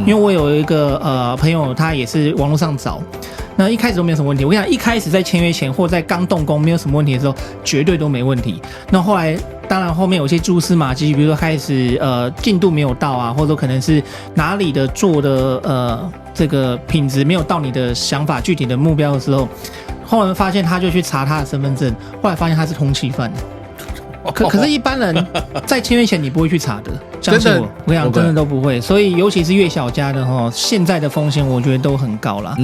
因为我有一个朋友，他也是网络上找。那一开始都没有什么问题，我跟你讲，一开始在签约前或在刚动工没有什么问题的时候，绝对都没问题。那后来，当然后面有些蛛丝马迹，比如说开始进度没有到啊，或者说可能是哪里的做的这个品质没有到你的想法具体的目标的时候，后来发现他就去查他的身份证，后来发现他是通缉犯。可是，一般人在签约前你不会去查的，相信我，我跟你讲，真的都不会。所以，尤其是越小家的哈，现在的风险我觉得都很高啦。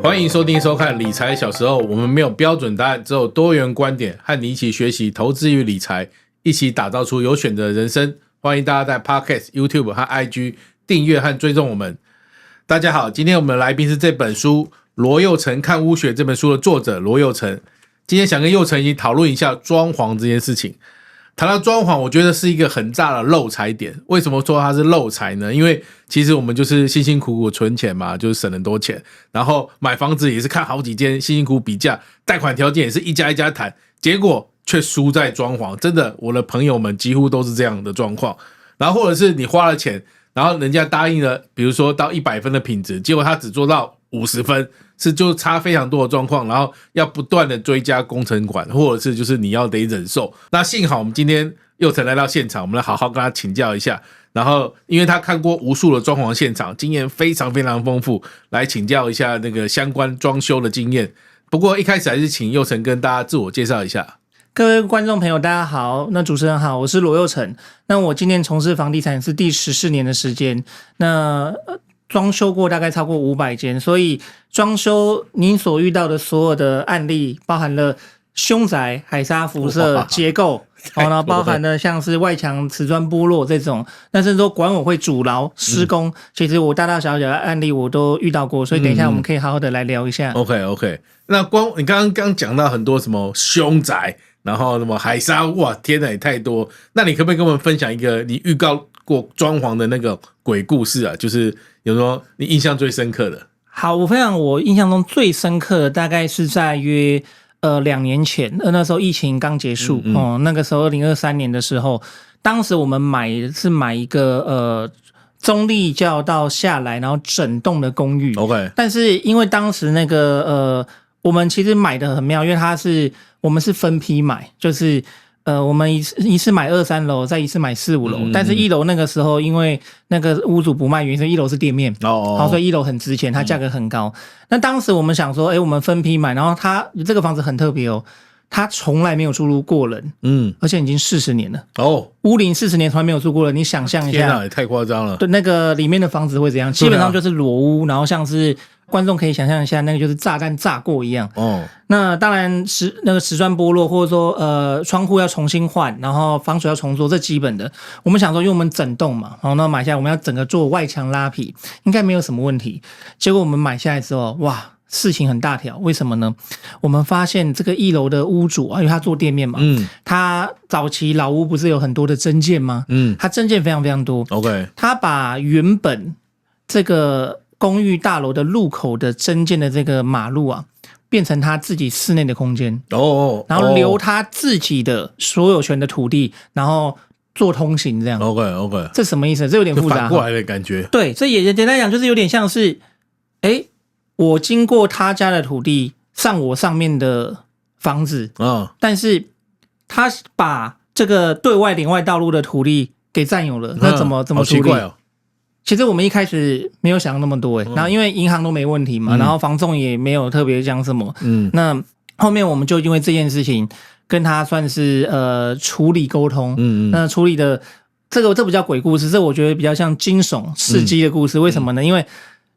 欢迎收听收看理财小时候，我们没有标准答案，只有多元观点，和你一起学习投资与理财，一起打造出有选择的人生。欢迎大家在 Podcast、YouTube 和 IG 订阅和追踪我们。大家好，今天我们的来宾是这本书《罗右成看屋学》这本书的作者罗右成。今天想跟右成一起讨论一下装潢这件事情。谈到装潢，我觉得是一个很大的漏财点。为什么说它是漏财呢？因为其实我们就是辛辛苦苦存钱嘛，就是省很多钱，然后买房子也是看好几间，辛辛苦苦比价，贷款条件也是一家一家谈，结果却输在装潢。真的，我的朋友们几乎都是这样的状况。然后或者是你花了钱，然后人家答应了，比如说到100分的品质，结果他只做到50分，是就差非常多的状况，然后要不断的追加工程款，或者是就是你要得忍受。那幸好我们今天佑成来到现场，我们来好好跟他请教一下。然后因为他看过无数的装潢现场，经验非常非常丰富，来请教一下那个相关装修的经验。不过一开始还是请佑成跟大家自我介绍一下。各位观众朋友大家好，那主持人好，我是罗右成。那我今年从事房地产是第14年的时间，那装修过大概超过500间，所以装修您所遇到的所有的案例，包含了凶宅、海砂辐射、结构，然后包含了像是外墙瓷砖剥落这种，但是说管委会阻挠施工，其实我大大小小的案例我都遇到过，所以等一下我们可以好好的来聊一下。OK， 那你刚刚讲到很多什么凶宅，然后什么海砂，哇，天哪，也太多。那你可不可以跟我们分享一个你预告过装潢的那个鬼故事啊？就是有什么你印象最深刻的？好，我分享我印象中最深刻的大概是在约2年前，那时候疫情刚结束，那个时候2023年的时候，当时我们买一个中立教到下来，然后整栋的公寓。OK， 但是因为当时那个我们其实买的很妙，因为我们是分批买，就是我们一次买2、3楼，再一次买4、5楼。但是1楼那个时候，因为那个屋主不卖，原因是1楼是店面，好，所以1楼很值钱，它价格很高。那当时我们想说，我们分批买，然后它这个房子很特别哦，它从来没有住入过人，而且已经40年了。屋龄40年从来没有住过人，你想象一下，天哪，也太夸张了。对，那个里面的房子会怎样？基本上就是裸屋，然后像是观众可以想象一下，那个就是炸弹炸过一样。那当然那个瓷砖剥落，或者说窗户要重新换，然后防水要重做，这基本的。我们想说，因为我们整栋嘛，然后那买下来我们要整个做外墙拉皮，应该没有什么问题。结果我们买下来之后，哇，事情很大条。为什么呢？我们发现这个1楼的屋主啊，因为他做店面嘛，他早期老屋不是有很多的增建吗？他增建非常非常多。OK， 他把原本这个公寓大楼的入口的增建的这个马路啊，变成他自己室内的空间，然后留他自己的所有权的土地，然后做通行这样。OK， 这什么意思？这有点复杂，反过来的感觉。对，这也简单讲就是有点像是，我经过他家的土地上我上面的房子，但是他把这个对外连外道路的土地给占有了，那怎么处理？好奇怪哦。其实我们一开始没有想那么多，然后因为银行都没问题嘛，然后房仲也没有特别讲什么，那后面我们就因为这件事情跟他算是处理沟通，那处理的这不叫鬼故事，这我觉得比较像惊悚刺激的故事。为什么呢？因为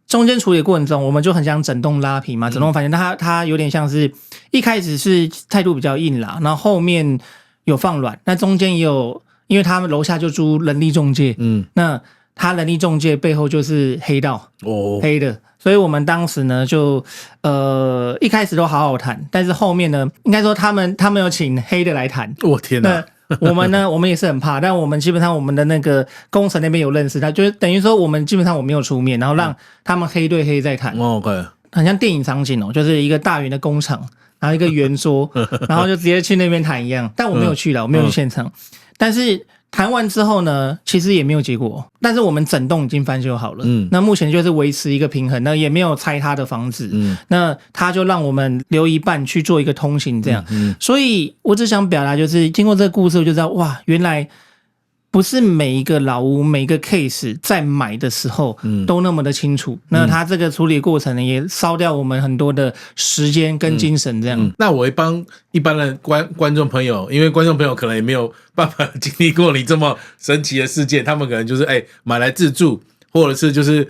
中间处理的过程中，我们就很想整栋拉皮嘛，整栋房间，他有点像是一开始是态度比较硬啦，然后后面有放软，那中间也有，因为他们楼下就租人力中介，那他人力中介背后就是黑道，黑的，所以我们当时呢就一开始都好好谈，但是后面呢，应该说他们有请黑的来谈，天哪！我们呢，我们也是很怕，但我们基本上我们的那个工程那边有认识他，就是等于说我们基本上我没有出面，然后让他们黑对黑在谈，OK， 很像电影场景哦，就是一个大型的工厂，然后一个圆桌，然后就直接去那边谈一样。但我没有去了，我没有去现场。但是谈完之后呢，其实也没有结果。但是我们整栋已经翻修好了，那目前就是维持一个平衡，那也没有拆他的房子，那他就让我们留一半去做一个通行这样。所以我只想表达就是，经过这个故事，我就知道哇，原来不是每一个老屋每一个 case 在买的时候都那么的清楚，那他这个处理过程呢，也烧掉我们很多的时间跟精神这样。那我会帮一般的观众朋友，因为观众朋友可能也没有办法经历过你这么神奇的事件，他们可能就是买来自住，或者是就是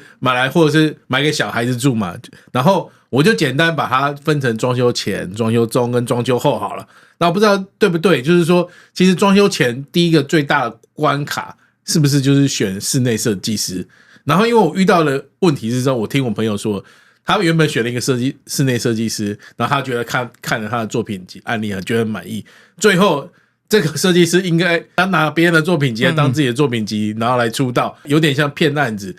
或者是买给小孩子住嘛，然后我就简单把它分成装修前、装修中跟装修后好了。那我不知道对不对，就是说其实装修前第一个最大的关卡是不是就是选室内设计师？然后因为我遇到的问题是说，我听我朋友说，他原本选了一个室内设计师，然后他觉得看了他的作品集案例觉得很满意，最后这个设计师应该他拿别人的作品集来当自己的作品集，然后来出道，有点像骗案子。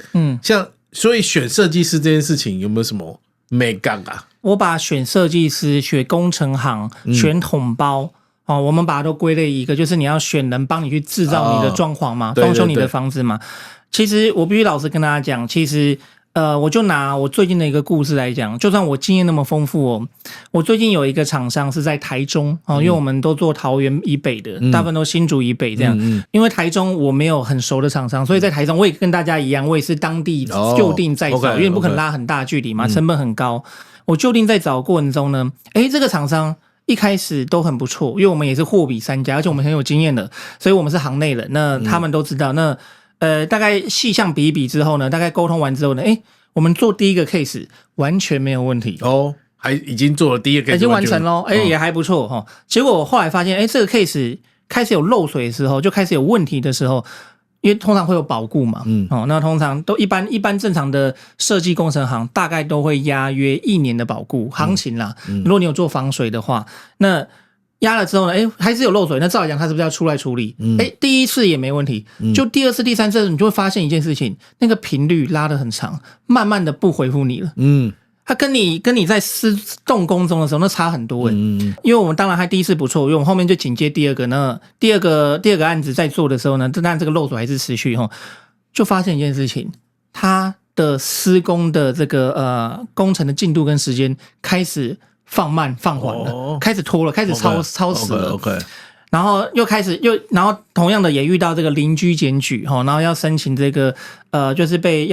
所以选设计师这件事情有没有什么美感啊？我把选设计师、选工程行、选统包我们把它都归类一个，就是你要选人帮你去制造你的装潢嘛，装修你的房子嘛。其实我必须老实跟大家讲，其实我就拿我最近的一个故事来讲，就算我经验那么丰富我最近有一个厂商是在台中因为我们都做桃园以北的，大部分都新竹以北这样。因为台中我没有很熟的厂商，所以在台中我也跟大家一样，我也是当地就定在找，因为不可能拉很大距离嘛，成本很高。我就定在找过程中呢，这个厂商一开始都很不错，因为我们也是货比三家，而且我们很有经验的，所以我们是行内人，那他们都知道。那大概细项比一比之后呢，大概沟通完之后呢，我们做第一个 case 完全没有问题还已经做了第一个 case， 已经完成咯也还不错结果我后来发现这个 case 开始有漏水的时候，就开始有问题的时候，因为通常会有保固嘛，那通常都一般正常的设计工程行大概都会压约1年的保固行情啦。如果你有做防水的话，那压了之后呢，还是有漏水，那照理讲他是不是要出来处理？第一次也没问题，就第二次、第三次你就会发现一件事情，那个频率拉得很长，慢慢的不回复你了。它跟你在施动工中的时候那差很多因为我们当然还第一次不错，因为我们后面就紧接第二个，那第二个案子在做的时候呢，当然这个漏水还是持续就发现一件事情，它的施工的这个工程的进度跟时间开始放慢放缓了，开始拖了，开始超时了。然后然后同样的也遇到这个邻居检举然后要申请这个就是被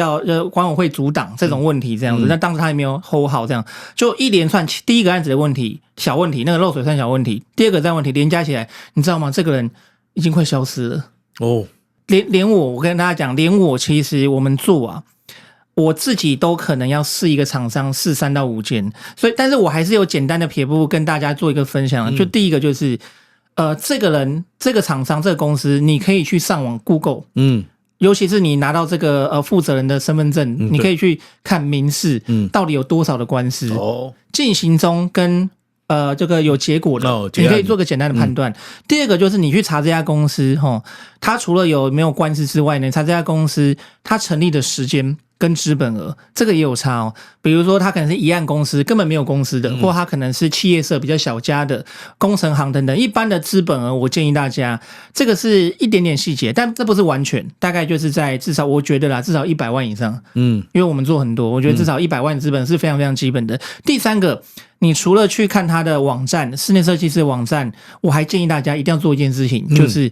管委会阻挡这种问题这样子，那当时他也没有 hold 好，这样就一连串第一个案子的问题小问题，那个漏水算小问题，第二个这样问题连加起来，你知道吗？这个人已经快消失了连我跟大家讲，连我其实我们做我自己都可能要试一个厂商试3到5间，所以但是我还是有简单的撇步跟大家做一个分享就第一个就是这个人、这个厂商、这个公司，你可以去上网 Google，尤其是你拿到这个负责人的身份证，你可以去看民事，到底有多少的官司进行中跟这个有结果的，你可以做个简单的判断。第二个就是你去查这家公司它除了有没有官司之外呢，查这家公司它成立的时间跟资本额，这个也有差比如说他可能是一案公司根本没有公司的，或他可能是企业社比较小家的工程行等等，一般的资本额我建议大家这个是一点点细节，但这不是完全，大概就是在至少我觉得啦，至少100万以上因为我们做很多，我觉得至少100万资本是非常非常基本的。第三个，你除了去看他的网站，室内设计师的网站，我还建议大家一定要做一件事情，就是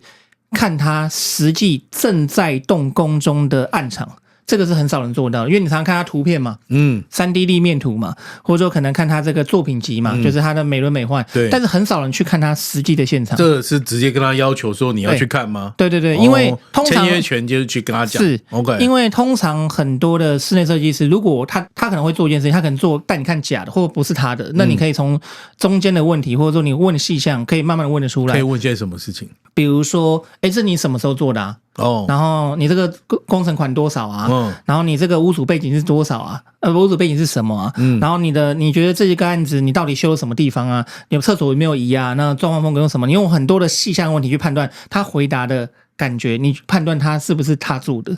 看他实际正在动工中的案场，这个是很少人做到的，因为你常常看他图片嘛，3D 立面图嘛，或者说可能看他这个作品集嘛，就是他的美轮美奂，对，但是很少人去看他实际的现场。这是直接跟他要求说你要去看吗？对，因为通常签约权就是去跟他讲，是 OK， 因为通常很多的室内设计师，如果他可能会做一件事情，他可能做但你看假的或不是他的，那你可以从中间的问题或者说你问的细项，可以慢慢的问得出来。可以问些什么事情？比如说，这你什么时候做的然后你这个工程款多少然后你这个屋主背景是多少屋主背景是什么然后你觉得这个案子你到底修了什么地方有厕所有没有移那装潢风格用什么？你用很多的细项问题去判断他回答的感觉，你判断他是不是他住的。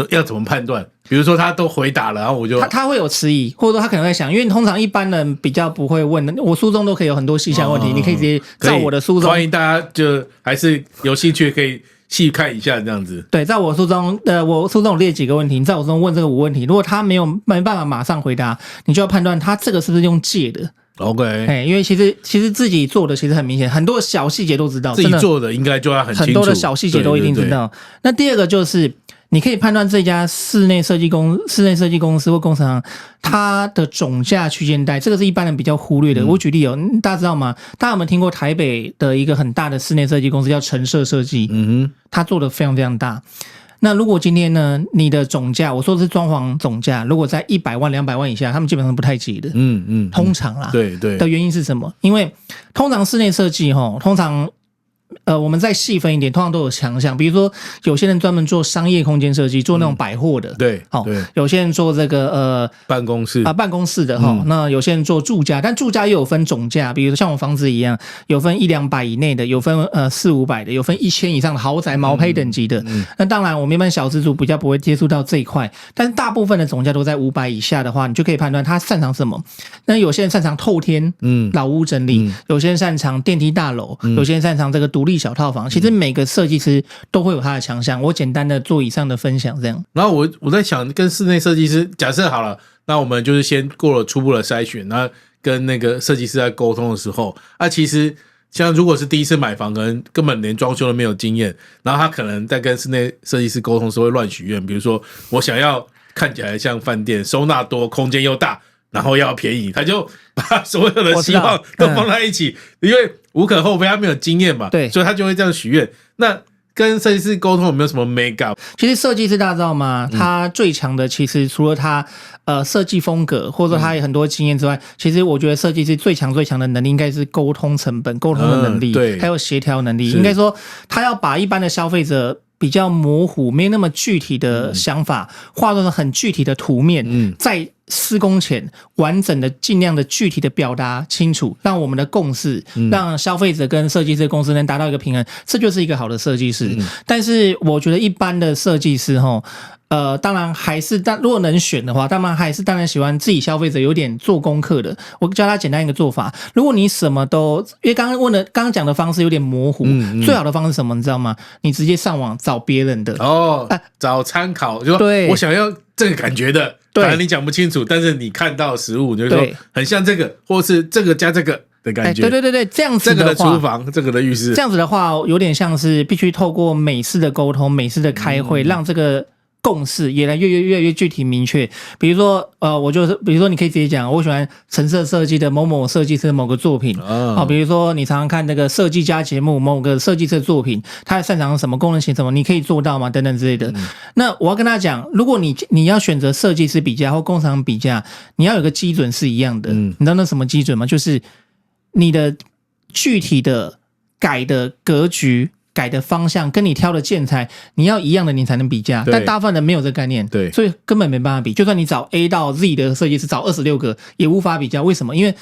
要怎么判断？比如说他都回答了，然后我就他会有迟疑，或者说他可能在想，因为通常一般人比较不会问的，我书中都可以有很多细项问题，你可以直接照我的书中。欢迎大家就还是有兴趣可以细看一下这样子。对，在我书中，我书中有列几个问题，你在我书中问这个5问题，如果他没办法马上回答，你就要判断他这个是不是用借的。OK， 因为其实自己做的其实很明显，很多小细节都知道，自己做的应该就要很清楚，很多的小细节都一定知道。对对对。那第二个就是，你可以判断这家室内设计公司或工程行，它的总价区间带，这个是一般人比较忽略的。我举例大家知道吗？大家有没有听过台北的一个很大的室内设计公司叫成设设计？它做的非常非常大。那如果今天呢，你的总价，我说的是装潢总价，如果在100万、200万以下，他们基本上不太接的。通常啦，对对。的原因是什么？因为通常室内设计通常我们再细分一点，通常都有强项。比如说，有些人专门做商业空间设计，做那种百货的，对，有些人做这个办公室的那有些人做住家，但住家又有分总价，比如说像我房子一样，有分100-200以内的，有分400-500的，有分1000以上的豪宅毛坯等级的。那当然，我们一般小资族比较不会接触到这一块，但是大部分的总价都在500以下的话，你就可以判断他擅长什么。那有些人擅长透天，老屋整理；有些人擅长电梯大楼；有些人擅长这个独立小套房。其实每个设计师都会有他的强项，我简单的做以上的分享这样。然后我在想，跟室内设计师假设好了，那我们就是先过了初步的筛选，那跟那个设计师在沟通的时候，其实像如果是第一次买房，可能根本连装修都没有经验，然后他可能在跟室内设计师沟通的时候会乱许愿，比如说我想要看起来像饭店，收纳多，空间又大，然后要便宜，他就把所有的希望都放在一起，因为无可厚非，他没有经验嘛，对，所以他就会这样许愿。那跟设计师沟通有没有什么 make up？ 其实设计师大家知道吗？他最强的其实除了他设计风格，或者说他有很多经验之外，其实我觉得设计师最强的能力应该是沟通成本、沟通的能力，对，还有协调能力。应该说，他要把一般的消费者比较模糊、没那么具体的想法，画成很具体的图面，在施工前完整的、尽量的具体的表达清楚，让我们的共识，让消费者跟设计师公司能达到一个平衡，这就是一个好的设计师。但是我觉得一般的设计师当然还是，如果能选的话，当然喜欢自己消费者有点做功课的。我教他简单一个做法，如果你什么都，因为刚刚讲的方式有点模糊，最好的方式是什么？你知道吗？你直接上网找别人的找参考，就说我想要这个感觉的，反正你讲不清楚，但是你看到实物，就是说很像这个，或是这个加这个的感觉。对，这样子的话，这个的厨房，这个的浴室，这样子的话，有点像是必须透过每次的沟通、每次的开会，让这个共识也来越来越具体明确。比如说比如说你可以直接讲，我喜欢橙色设计的某某设计师的某个作品，比如说你常常看那个设计家节目，某个设计师的作品，他擅长什么，功能型什么，你可以做到吗？等等之类的。那我要跟他讲，如果你要选择设计师比价或工厂比价，你要有个基准是一样的。你知道那什么基准吗？就是你的具体的改的格局、改的方向跟你挑的建材，你要一样的，你才能比价。但大部分人没有这个概念，对，所以根本没办法比。就算你找 A 到 Z 的设计师，找26个也无法比较。为什么？因为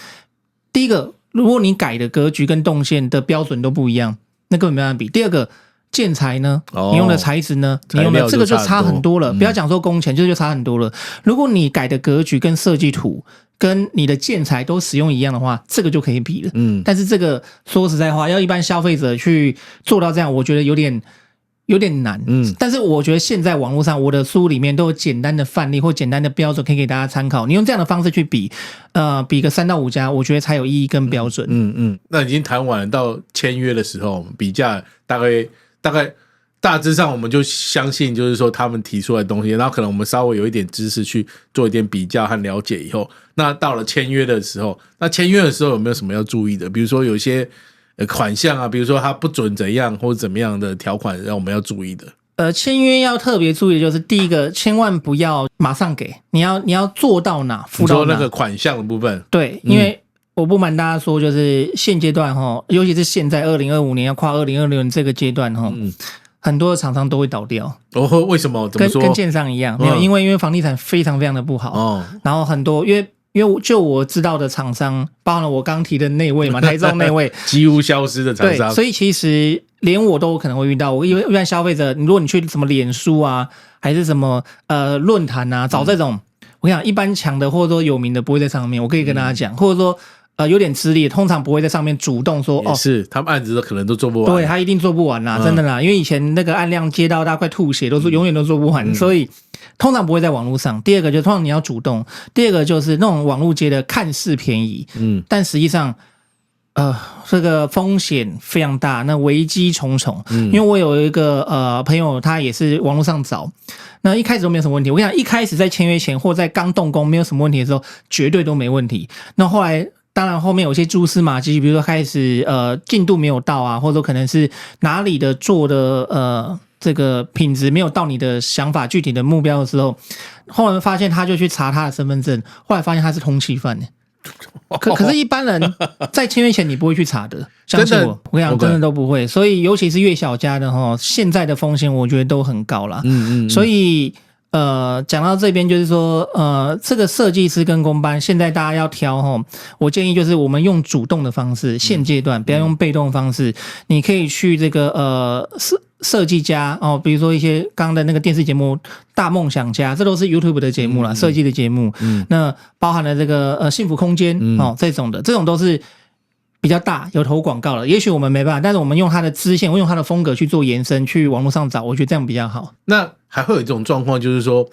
第一个，如果你改的格局跟动线的标准都不一样，那根本没办法比。第二个，建材呢？你用的材质呢？你用的这个就差很多了。不要讲说工钱，就差很多了。如果你改的格局跟设计图跟你的建材都使用一样的话，这个就可以比了。但是这个说实在话，要一般消费者去做到这样，我觉得有点难。但是我觉得现在网络上我的书里面都有简单的范例或简单的标准可以给大家参考。你用这样的方式去比个3到5家，我觉得才有意义跟标准。那已经谈完了，到签约的时候，比价大概大致上我们就相信，就是说他们提出来的东西，然后可能我们稍微有一点知识去做一点比较和了解以后，那到了签约的时候，有没有什么要注意的？比如说有一些款项啊，比如说它不准怎样或者怎么样的条款，让我们要注意的。签约要特别注意的就是第一个，千万不要马上给，你要做到哪付到哪。你说那个款项的部分，对，因为我不瞒大家说，就是现阶段尤其是现在2025年要跨2026年这个阶段很多的厂商都会倒掉。为什么？怎么说？跟建商一样，没有，因为房地产非常非常的不好。然后很多因为因为就我知道的厂商，包含了我刚提的那位嘛，台中那位几乎消失的厂商，对，所以其实连我都可能会遇到。我因为一般消费者，如果你去什么脸书啊，还是什么论坛啊，找这种，我跟你讲，一般强的或者说有名的不会在上面，我可以跟大家讲，或者说有点资历，通常不会在上面主动说哦，是他们案子都可能都做不完，对他一定做不完啦，真的啦，因为以前那个案量接到大家快吐血，都是永远都做不完，所以通常不会在网络上。第二个就是通常你要主动，第二个就是那种网络接的看似便宜，但实际上这个风险非常大，那危机重重。因为我有一个朋友，他也是网络上找，那一开始都没有什么问题。我跟你讲，一开始在签约前或在刚动工没有什么问题的时候，绝对都没问题。那后来当然后面有些蛛丝马迹，比如说开始进度没有到啊，或者说可能是哪里的做的这个品质没有到你的想法具体的目标的时候，后来发现他就去查他的身份证，后来发现他是通缉犯。可是一般人在签约前你不会去查的，相信我，我跟你讲，真的都不会。所以尤其是越小家的现在的风险我觉得都很高啦。所以讲到这边就是说这个设计师跟工班现在大家要挑我建议就是我们用主动的方式，现阶段不要用被动的方式。你可以去这个设计家比如说一些刚刚的那个电视节目大梦想家，这都是 YouTube 的节目啦，设计的节目。那包含了这个幸福空间这种都是比较大有投广告了，也许我们没办法，但是我们用它的支线，我用它的风格去做延伸，去网络上找，我觉得这样比较好。那还会有一种状况，就是说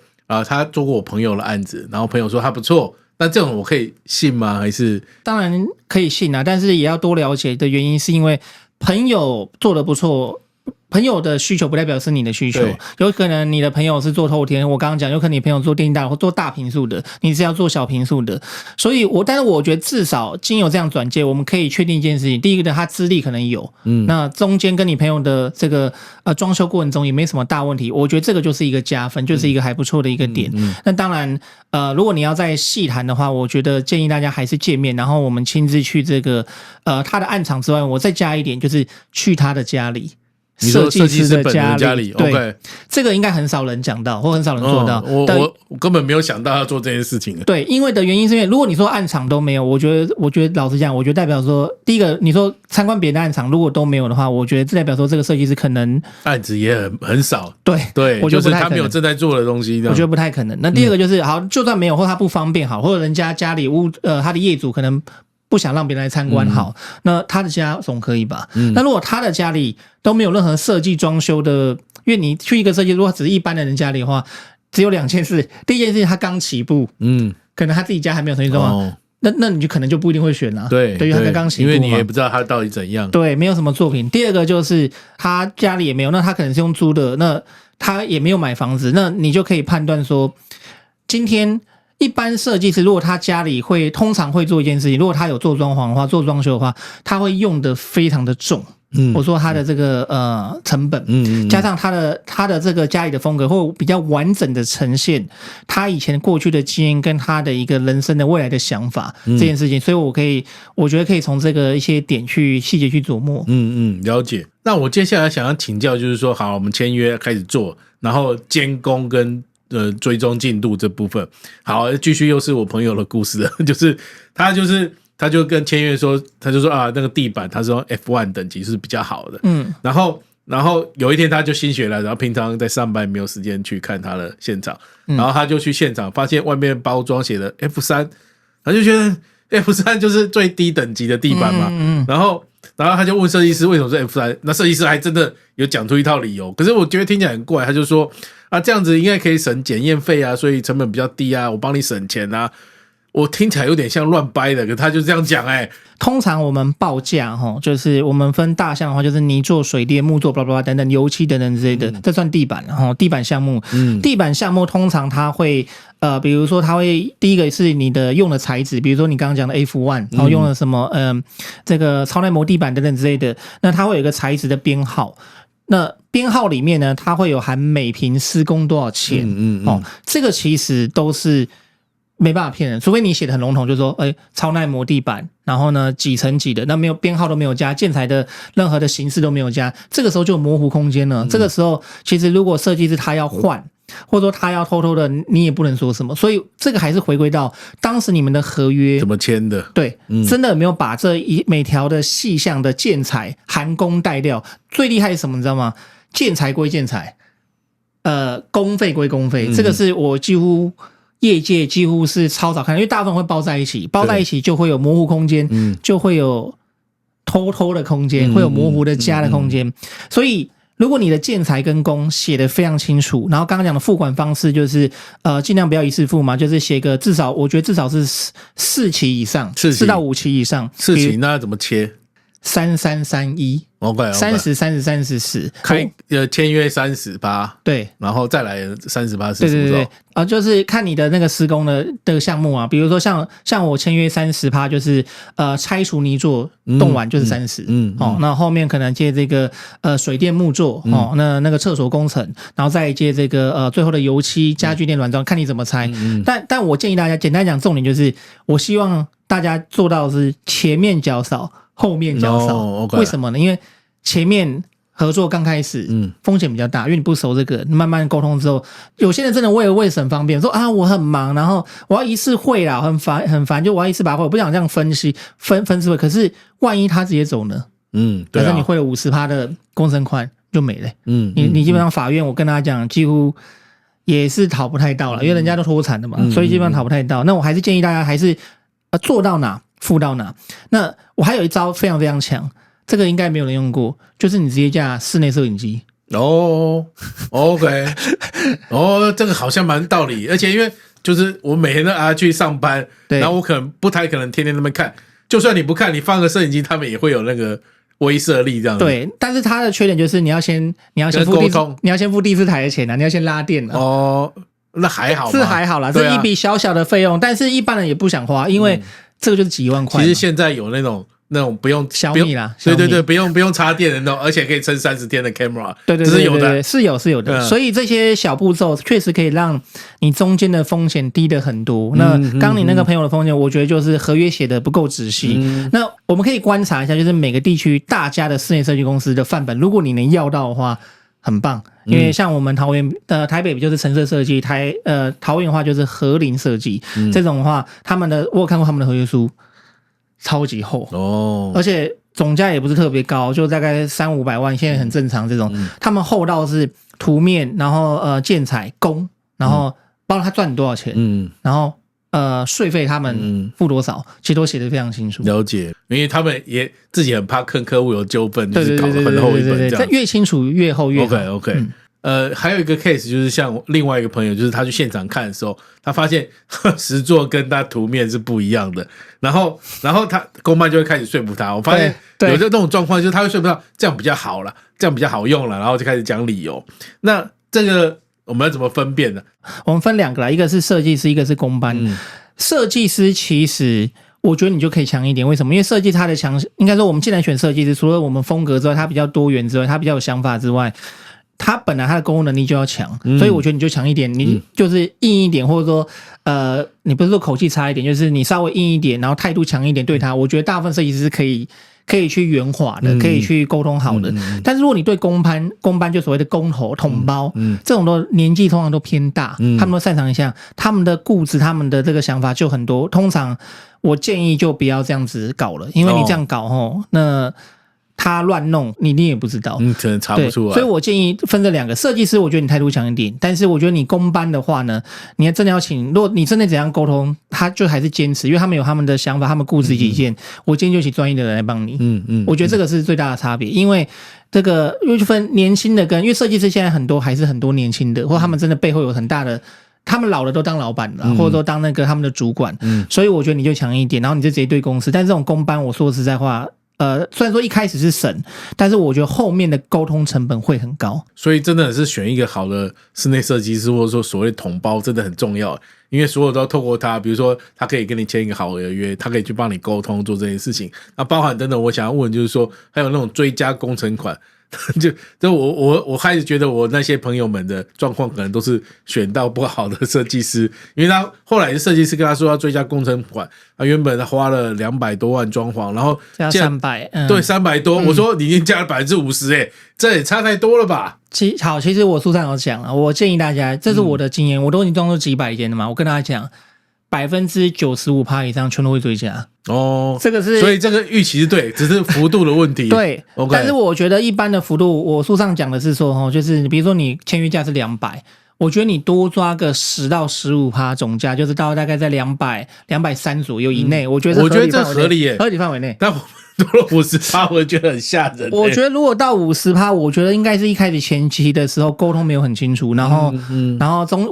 他做过我朋友的案子，然后朋友说他不错，那这种我可以信吗？还是当然可以信啊，但是也要多了解的原因是因为朋友做得不错，朋友的需求不代表是你的需求，有可能你的朋友是做透天，我刚刚讲有可能你朋友做电大或做大坪数的，你是要做小坪数的，所以但是我觉得至少经由这样转介，我们可以确定一件事情，第一个他资历可能有，那中间跟你朋友的这个装修过程中也没什么大问题，我觉得这个就是一个加分，就是一个还不错的一个点。那当然如果你要再细谈的话，我觉得建议大家还是见面，然后我们亲自去这个他的案场之外，我再加一点，就是去他的家里。你说设计师的家里对 ，OK， 这个应该很少人讲到，或很少人做到。我根本没有想到要做这件事情。对，因为的原因是因为，如果你说案场都没有，我觉得老实讲，我觉得代表说，第一个，你说参观别的案场如果都没有的话，我觉得这代表说这个设计师可能案子也很少。对，我觉得不太可能，就是他没有正在做的东西，我觉得不太可能。那第二个就是，好，就算没有，或他不方便，好，或者人家家里他的业主可能不想让别人来参观，好，那他的家总可以吧？那如果他的家里都没有任何设计装修的，因为你去一个设计，如果只是一般的人家里的话，只有2件事。第一件事他刚起步，可能他自己家还没有重新装，那你就可能就不一定会选啦。对，对于他刚起步嘛，因为你也不知道他到底怎样。对，没有什么作品。第二个就是他家里也没有，那他可能是用租的，那他也没有买房子，那你就可以判断说，今天。一般设计师如果他家里通常会做一件事情，如果他有做装潢的话，做装修的话，他会用的非常的重。我说他的这个成本，加上他的这个家里的风格或比较完整的呈现他以前过去的经验跟他的一个人生的未来的想法这件事情，所以我觉得可以从这个一些点去细节去琢磨。了解。那我接下来想要请教就是说，好，我们签约开始做，然后监工跟追踪进度这部分。好，继续又是我朋友的故事了，就是他就跟签约说，他就说那个地板他说 F1 等级是比较好的。然后有一天他就心血来，然后平常在上班没有时间去看他的现场，然后他就去现场发现外面包装写的 F3， 他就觉得 F3 就是最低等级的地板嘛。然后他就问设计师为什么是 F3， 那设计师还真的有讲出一套理由，可是我觉得听起来很怪。他就说这样子应该可以省检验费啊，所以成本比较低啊，我帮你省钱啊。我听起来有点像乱掰的，可他就这样讲。通常我们报价就是我们分大项的话，就是泥作、水电、木作、blah blah blah 等等，油漆等等之类的，这算地板地板项目。地板项目通常它会比如说它会第一个是你的用的材质，比如说你刚刚讲的 F1， 然后用了什么这个超耐磨地板等等之类的，那它会有一个材质的编号。那编号里面呢，它会有含每坪施工多少钱。这个其实都是没办法骗人，除非你写的很笼统，就是说超耐磨地板，然后呢几层几的，那没有编号都没有加，建材的任何的形式都没有加，这个时候就有模糊空间了。这个时候其实如果设计师他要换，或者说他要偷偷的，你也不能说什么。所以这个还是回归到当时你们的合约怎么签的？对，真的有没有把每条的细项的建材含工带料？最厉害是什么？你知道吗？建材归建材，工费归工费，这个是我业界几乎是超少看，因为大部分会包在一起，包在一起就会有模糊空间，就会有偷偷的空间，会有模糊的加的空间。所以如果你的建材跟工写得非常清楚，然后刚刚讲的付款方式就是尽量不要一次付嘛，就是写个我觉得至少是4期以上，4到5期以上。4期那怎么切？3331 OK 30 30 30 10签约38，对，然后再来38是对什么时候？就是看你的那个施工的项目啊，比如说像我签约30%，就是拆除泥作动完就是30%，那后面可能接这个水电木作那个厕所工程，然后再接这个最后的油漆家具店软装，看你怎么拆。但我建议大家简单讲，重点就是我希望大家做到的是前面较少，后面较少。okay. 为什么呢？因为前面合作刚开始，风险比较大，因为你不熟这个，慢慢沟通之后，有些人真的为了省方便，说啊我很忙，然后我要一次会啦，很烦，就我要一次把它会，我不想这样分次会。可是万一他直接走呢？对啊，反正你汇了50%的工程款就没了。你基本上法院，我跟大家讲，几乎也是讨不太到了，因为人家都脱产的嘛，所以基本上讨不太到。那我还是建议大家还是做到哪付到哪。那我还有一招非常非常强。这个应该没有人用过，就是你直接架室内摄影机。OK， 这个好像蛮道理，而且因为就是我每天都去上班，然后我不太可能天天那边看，就算你不看，你放个摄影机，他们也会有那个威慑力这样子。对，但是它的缺点就是你要先付第4台的钱啊，你要先拉电啊。那还好，是还好啦，这一笔小小的费用，但是一般人也不想花，因为这个就是几万块。其实现在有那种不用小米啦，对，不用插电的那种，而且可以撑30天的 camera， 对，是有的，是有的。所以这些小步骤确实可以让你中间的风险低得很多。那刚你那个朋友的风险，我觉得就是合约写的不够仔细。那我们可以观察一下，就是每个地区大家的室内设计公司的范本，如果你能要到的话，很棒。因为像我们台北就是橙色设计，桃园的话就是和林设计，这种的话，我有看过他们的合约书。超级厚而且总价也不是特别高，就大概300-500万，现在很正常。这种他们厚到是图面，然后建材工，然后包括他赚你多少钱，然后税费他们付多少，其实都写得非常清楚。了解，因为他们也自己很怕跟客户有纠纷，就是搞得很厚一本这样。越清楚越厚越好。OK。还有一个 case 就是像另外一个朋友，就是他去现场看的时候，他发现实作跟他图面是不一样的，然后他公办就会开始说服他。我发现有这种状况，就是他会说服他这样比较好了，这样比较好用了，然后就开始讲理由。那这个我们要怎么分辨呢？我们分2个啦，一个是设计师，一个是公办。设计师其实我觉得你就可以强一点，为什么？因为设计它的强，应该说我们既然选设计师，除了我们风格之外，它比较多元之外，它比较有想法之外，他本来他的沟通能力就要强，所以我觉得你就强一点，你就是硬一点，或者说你不是说口气差一点，就是你稍微硬一点，然后态度强一点对他，我觉得大部分设计师是可以去圆滑的，可以去沟通好的。但是如果你对公班就所谓的工头统包，这种的年纪通常都偏大，他们都擅长一项，他们的固执，他们的这个想法就很多。通常我建议就不要这样子搞了，因为你这样搞那他乱弄，你也不知道，可能查不出来。所以我建议分这2个。设计师，我觉得你态度强一点，但是我觉得你公班的话呢，你真的要请，如果你真的怎样沟通，他就还是坚持，因为他们有他们的想法，他们固执己见。我建议就请专业的人来帮你。我觉得这个是最大的差别，因为这个因为就分年轻的因为设计师现在还是很多年轻的，或他们真的背后有很大的。他们老的都当老板了，或者说当那个他们的主管，所以我觉得你就强一点，然后你就直接对公司。但是这种公班，我说实在话。虽然说一开始是省，但是我觉得后面的沟通成本会很高，所以真的是选一个好的室内设计师，或者说所谓统包真的很重要，因为所有都要透过他，比如说他可以跟你签一个好合约，他可以去帮你沟通做这件事情。那包含等等，我想要问就是说，还有那种追加工程款。就我开始觉得我那些朋友们的状况可能都是选到不好的设计师，因为他后来设计师跟他说要追加工程款，他原本他花了200多万装潢，然后加300，对300多，我说你已经加了50%，这也差太多了吧？其实我书上有讲了，我建议大家，这是我的经验，我都已经装出几百间了嘛，我跟大家讲，95%以上全都会追加。哦，这个是，所以这个预期是对，只是幅度的问题。对， okay 但是我觉得一般的幅度，我书上讲的是说，就是比如说你签约价是200，我觉得你多抓个10到15%总价，就是到大概在200、230左右以内，我觉得这合理耶，合理范围内。但多了50%，我觉得很吓人。我觉得如果到50%，我觉得应该是一开始前期的时候沟通没有很清楚，然后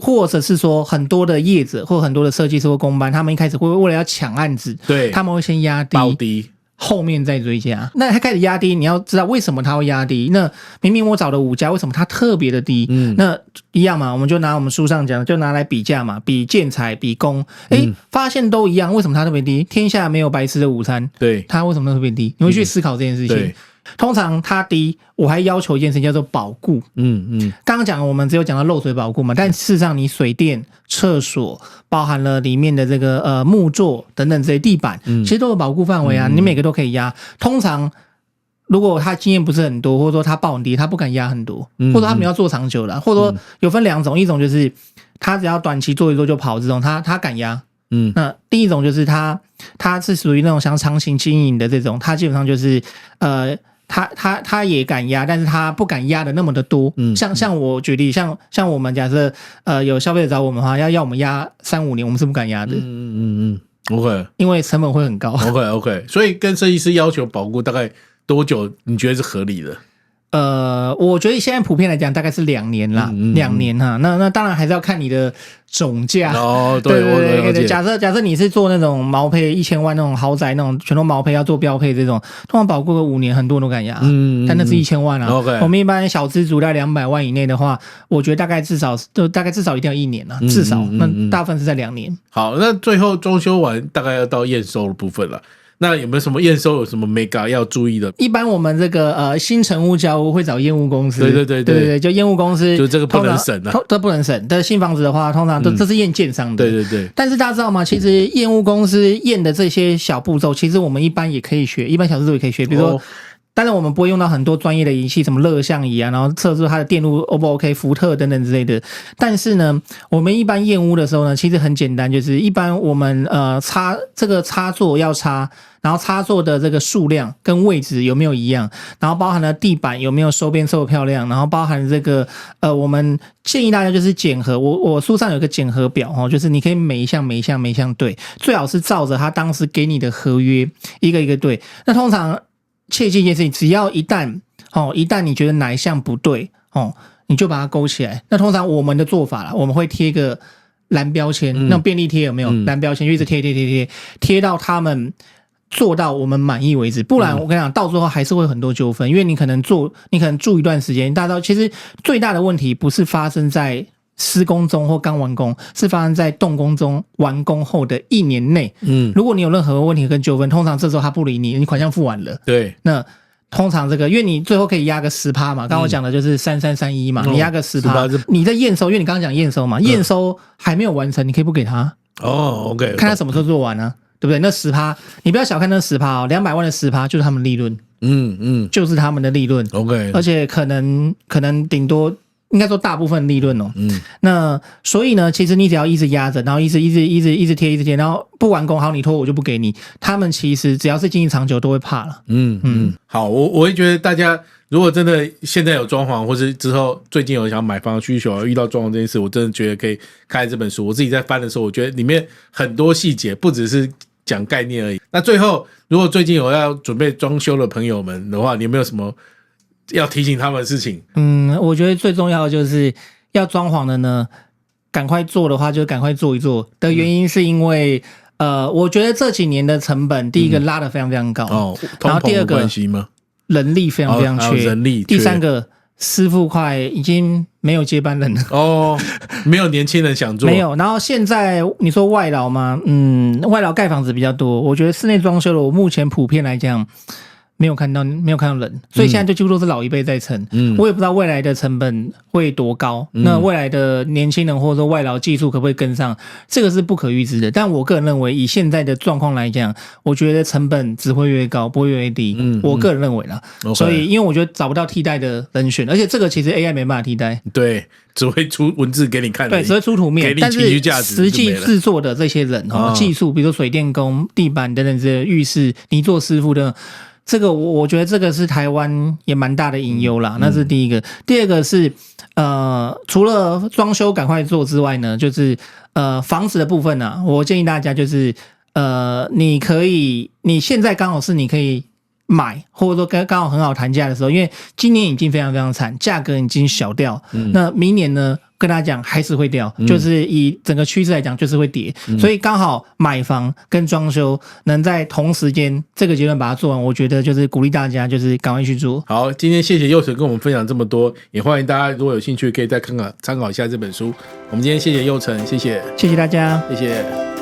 或者是说很多的业者或很多的设计师或工班，他们一开始会为了要抢案子，对，他们会先压低，报低。后面再追加，那他开始压低，你要知道为什么他会压低。那明明我找的5家，为什么他特别的低？那一样嘛，我们就拿我们书上讲的，就拿来比价嘛，比建材，比工，发现都一样，为什么他特别低？天下没有白吃的午餐，对，他为什么特别低？你会去思考这件事情。通常它低，我还要求一件事情叫做保固。刚刚讲我们只有讲到漏水保固嘛，但事实上你水电、厕所包含了里面的这个木座等等这些地板，其实都有保固范围啊，你每个都可以压。通常如果他经验不是很多，或者说他报很低，他不敢压很多，或者他们要做长久了，或者说有分2种，一种就是他只要短期做一做就跑这种，他敢压。那第一种就是他是属于那种想长期经营的这种，他基本上就是他也敢压，但是他不敢压的那么的多。像我举例，像我们假设有消费者找我们的话，要我们压3-5年，我们是不敢压的。OK， 因为成本会很高。OK， 所以跟设计师要求保固大概多久？你觉得是合理的？我觉得现在普遍来讲大概是2年啦，2年哈。那当然还是要看你的总价哦。对，假设你是做那种毛坯1000万那种豪宅那种全都毛坯要做标配这种，通常保固个5年，很多人都敢压。但那是1000万啊。我们一般小资族在200万以内的话，我觉得大概至少一定要1年啊，至少。那大部分是在2年。好，那最后装修完大概要到验收的部分了。那有没有什么验收有什么 mega 要注意的？一般我们这个新成屋交屋会找验屋公司，对，就验屋公司，就这个不能省啊，这不能省。但新房子的话，通常这是验建商的，对。但是大家知道吗？其实验屋公司验的这些小步骤，其实我们一般也可以学，一般小资族也可以学，比如说。当然我们不会用到很多专业的仪器，什么热像仪啊，然后测出它的电路 O 不 OK、福特等等之类的。但是呢，我们一般验屋的时候呢，其实很简单，就是一般我们插座要插，然后插座的这个数量跟位置有没有一样，然后包含了地板有没有收边收得漂亮，然后包含这个我们建议大家就是检核，我书上有个检核表哦，就是你可以每一项对，最好是照着他当时给你的合约一个一个对。那通常切记一件事情，只要一旦你觉得哪一项不对你就把它勾起来。那通常我们的做法啦，我们会贴个蓝标签，那种便利贴有没有？蓝标签就一直贴到他们做到我们满意为止。不然我跟你讲，到最后还是会有很多纠纷，因为你可能住一段时间，大家知道其实最大的问题不是发生在施工中或刚完工，是发生在动工中完工后的1年内。如果你有任何问题跟纠纷，通常这时候他不理你，你款项付完了。对，那通常这个，因为你最后可以压个10%嘛，刚刚我讲的就是3331嘛，你压个10%，你在验收，因为你刚刚讲验收嘛，验收还没有完成，你可以不给他。OK， 看他什么时候做完呢？对不对？那10%，你不要小看那10%哦，200万的10%就是他们利润。就是他们的利润。OK， 而且可能顶多。应该说大部分利润哦。那所以呢，其实你只要一直压着，然后一直贴，然后不完工，好，你拖我就不给你。他们其实只要是经营长久都会怕了。好，我会觉得大家如果真的现在有装潢，或是之后最近有想买房的需求，遇到装潢这件事，我真的觉得可以看这本书。我自己在翻的时候，我觉得里面很多细节不只是讲概念而已。那最后，如果最近有要准备装修的朋友们的话，你有没有什么要提醒他们的事情？我觉得最重要的就是要装潢的呢，赶快做的话就赶快做一做的原因是因为我觉得这几年的成本，第一个拉得非常非常高，然后第二个人力非常非常缺，第三个师傅快已经没有接班人了没有年轻人想做，没有。然后现在你说外劳吗？外劳盖房子比较多，我觉得室内装修的我目前普遍来讲没有看到人，所以现在就几乎都是老一辈在撑。我也不知道未来的成本会多高，那未来的年轻人或者说外劳技术可不可以跟上，这个是不可预知的。但我个人认为，以现在的状况来讲，我觉得成本只会越高，不会越低。我个人认为啦。所以，因为我觉得找不到替代的人选，而且这个其实 AI 没办法替代。对，只会出文字给你看，对，只会出图面，但是实际制作的这些人技术，比如说水电工、地板等等这些浴室泥作师傅的。这个我觉得这个是台湾也蛮大的隐忧啦，那是第一个。第二个是除了装修赶快做之外呢，就是房子的部分啊，我建议大家就是你现在刚好是你可以买，或者说刚好很好谈价的时候，因为今年已经非常非常惨，价格已经小掉，那明年呢？跟大家讲还是会掉，就是以整个趋势来讲就是会跌，所以刚好买房跟装修能在同时间这个阶段把它做完，我觉得就是鼓励大家就是赶快去做。好，今天谢谢佑成跟我们分享这么多，也欢迎大家如果有兴趣可以再参考一下这本书。我们今天谢谢佑成，谢谢大家，谢谢。